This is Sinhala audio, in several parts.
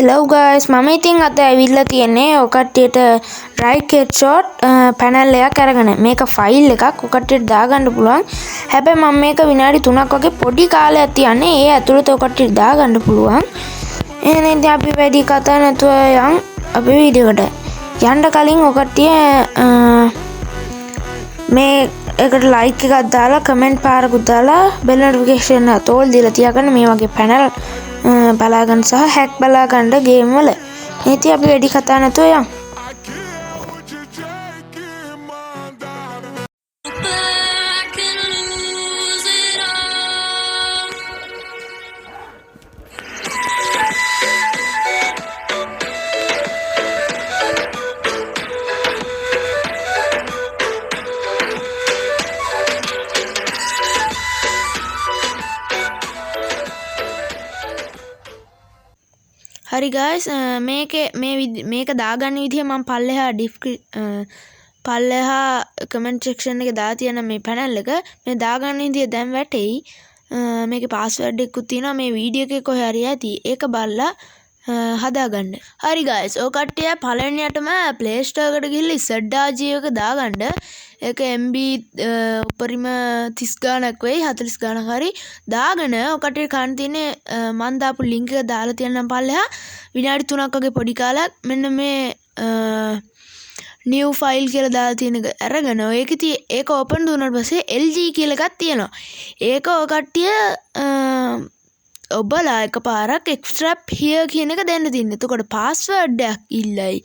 Hello guys, මම ඉතින් අද ඇවිල්ලා තියෙන්නේ ඔය කට්ටියට right headshot panel එකක් අරගෙන. මේක ෆයිල් එකක් ඔය කට්ටියට දාගන්න පුළුවන්. හැබැයි මම මේක විනාඩි 3ක් වගේ පොඩි කාලයක් තියන්නේ. ඒ ඇතුළත ඔය කට්ටියට දාගන්න පුළුවන්. එහෙනම් ඉතින් අපි වැඩි කතා නැතුව යන් අපි වීඩියෝ එකට. යන්න කලින් ඔය කට්ටිය මේ එකට ලයික් එකක් දාලා කමෙන්ට් පාරකුත් දාලා බෙල් නොටිෆිකේෂන් එක තෝල් දීලා තියාගන්න මේ වගේ පැනල් බලාගන්න සහ හැක් බලාගන්න ගේම් වල. ඉතින් අපි වැඩි කතා නැතුව යමු. හරි guys, මේක දාගන්න විදිහ මම පල්ලෙහා කමෙන්ට් සෙක්ෂන් එකේ දාලා තියෙන මේ පැනල් එක මේ දාගන්න විදිහ දැන් වැටෙයි. මේකේ පාස්වර්ඩ් එකකුත් තියෙනවා. මේ වීඩියෝ එකේ කොහේ හරි ඇති. ඒක බලලා හදාගන්න. හරි guys, ඔය කට්ටිය පළවෙනියටම Play Store එකට ගිහිල්ලා ZRG එක දාගන්න. ඒක MB උපරිම 30 ගාණක් වෙයි, 40 ගාණක් හරි දාගෙන ඔය කට්ටිය කන්න තියෙන්නේ මම දාපු link එක දාලා තියන්නම් පල්ලෙහා. විනාඩි 3ක් වගේ පොඩි කාලයක් මෙන්න මේ new file කියලා දාලා තියෙන එක අරගෙන ඒක open දුන්නාට පස්සේ LG කියලා එකක් තියෙනවා. ඒක ඔය කට්ටිය ඔබලා එකපාරක් extract here කියන එක දෙන්න තියෙනවා. එතකොට password එකක් ඉල්ලයි.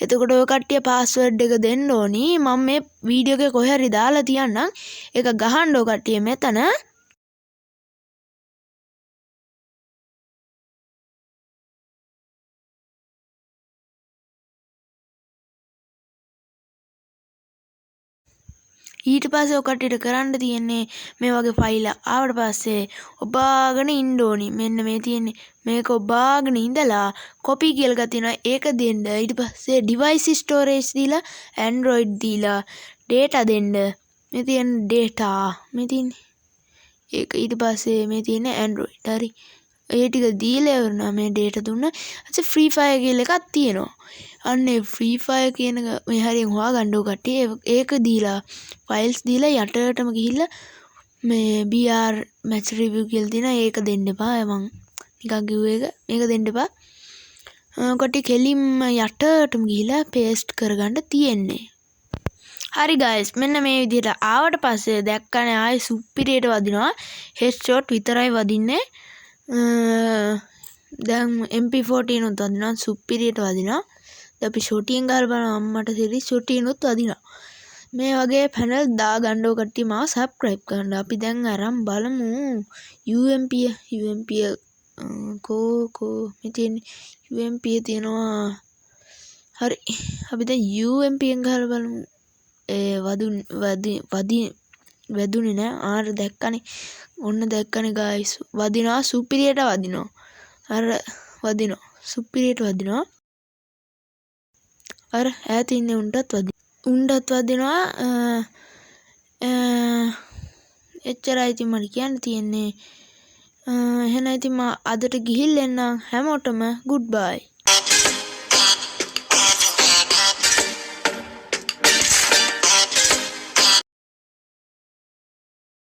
එතකොට ඔය කට්ටිය password එක දෙන්න ඕනි. මම මේ වීඩියෝ එකේ කොහේ හරි දාලා තියන්නම්. ඒක ගහන්න ඔය කට්ටිය මෙතන. ඊට පස්සේ ඔය කට්ටියට කරන්න තියෙන්නේ මේ වගේ ෆයිල් ආවට පස්සේ ඔබාගෙන ඉන්න ඕනි. මෙන්න මේ තියෙන්නේ මේක ඔබාගෙන ඉඳලා copy කියලා එකක් තියෙනවා. ඒක දෙන්න. ඊට පස්සේ device storage දීලා Android දීලා data දෙන්න. මේ තියෙන data මේ තියෙන්නේ. ඒක ඊට පස්සේ මේ තියෙන්නේ Android. හරි. ඒ ටික දීලා ඉවරනා මේ data දුන්නා. ඊට free fire කියලා එකක් තියෙනවා. අන්නේ free fire කියන එක මේ හරියෙන් හොයාගන්න ඕක කට්ටිය. ඒක දීලා files දීලා යටටම ගිහිල්ලා මේ BR match review කියලා තියෙනවා. ඒක දෙන්න එපා. මං නිකන් කිව්ව එක. මේක දෙන්න එපා. කට්ටිය කෙලින්ම යටටම ගිහිල්ලා paste කරගන්න තියෙන්නේ. හරි guys, මෙන්න මේ විදිහට ආවට පස්සේ දැක්කනේ ආයේ superior වදිනවා. headshot විතරයි වදින්නේ. දැන් MP14 උත් වදිනවා. superior වදිනවා. දැන් අපි shooting ගහලා බලමු. අම්මට series shooting උත් වදිනවා. මේ වගේ පැනල් දාගන්න ඕක කට්ටිය මාව subscribe කරන්න. අපි දැන් අරන් බලමු UMP කෝ මෙතන UMP තියෙනවා. හරි. අපි දැන් UMP එක ගහලා බලමු. වැදුනේ නෑ. ආර දැක්කනේ. ඔන්න දැක්කනේ guys. වදිනවා superior වදිනවා. අර වදිනවා. superior වදිනවා. අර ඈත ඉන්නේ උන්ටත් වදිනවා. එච්චරයි ඉතින් මට කියන්න තියෙන්නේ. එහෙනම් ඉතින් මම අදට ගිහින් එන්නම්. හැමෝටම goodbye.